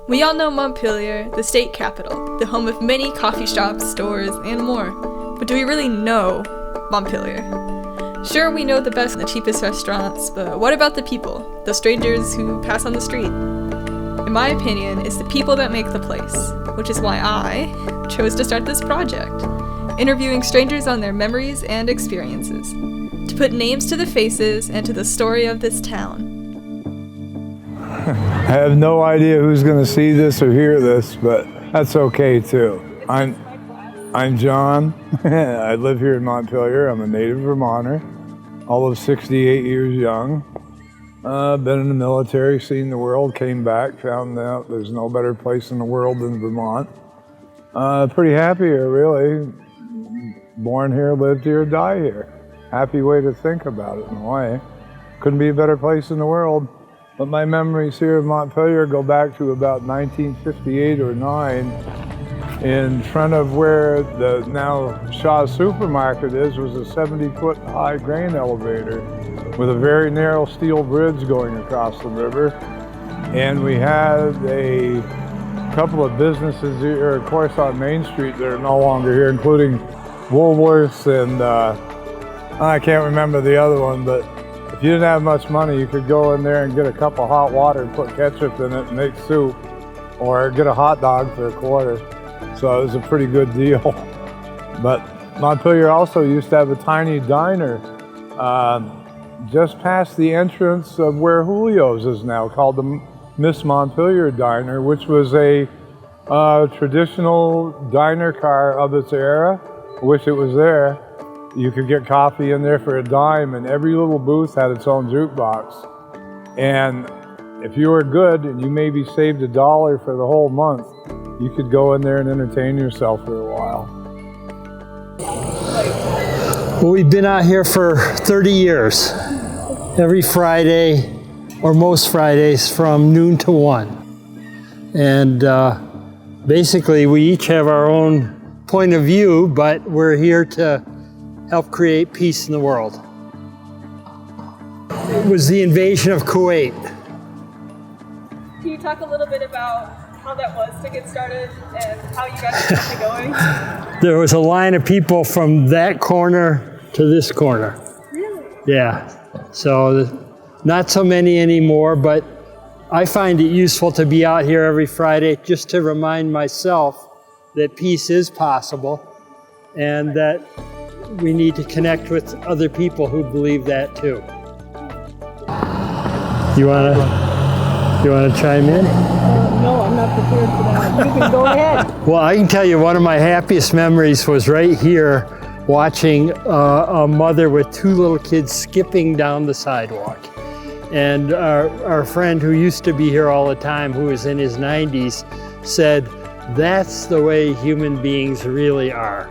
We all know Montpelier, the state capital, the home of many coffee shops, stores, and more. But do we really know Montpelier? Sure, we know the best and the cheapest restaurants, but what about the people, the strangers who pass on the street? In my opinion, it's the people that make the place, which is why I chose to start this project, interviewing strangers on their memories and experiences, to put names to the faces and to the story of this town. I have no idea who's going to see this or hear this, but that's okay too. I'm John. I live here in Montpelier. I'm a native Vermonter, all of 68 years young. Been in the military, seen the world, came back, found out there's no better place in the world than Vermont. Pretty happy here, really. Born here, lived here, die here. Happy way to think about it in a way. Couldn't be a better place in the world. But my memories here in Montpelier go back to about 1958 or 9. In front of where the now Shaw's Supermarket is was a 70-foot high grain elevator with a very narrow steel bridge going across the river. And we had a couple of businesses here, of course, on Main Street that are no longer here, including Woolworths and I can't remember the other one, but if you didn't have much money, you could go in there and get a cup of hot water and put ketchup in it and make soup, or get a hot dog for $0.25. So it was a pretty good deal. But Montpelier also used to have a tiny diner just past the entrance of where Julio's is now, called the Miss Montpelier Diner, which was a traditional diner car of its era. I wish it was there. You could get coffee in there for a dime, and every little booth had its own jukebox. And if you were good and you maybe saved $1 for the whole month, you could go in there and entertain yourself for a while. Well, we've been out here for 30 years, every Friday, or most Fridays, from noon to 1. And basically, we each have our own point of view, but we're here to help create peace in the world. It was the invasion of Kuwait. Can you talk a little bit about how that was to get started and how you guys got going? There was a line of people from that corner to this corner. Really? Yeah. So not so many anymore, but I find it useful to be out here every Friday just to remind myself that peace is possible and that we need to connect with other people who believe that too. You wanna chime in? No, I'm not prepared for that. You can go ahead. Well, I can tell you one of my happiest memories was right here watching a mother with 2 little kids skipping down the sidewalk. And our friend who used to be here all the time, who was in his 90s, said, "That's the way human beings really are.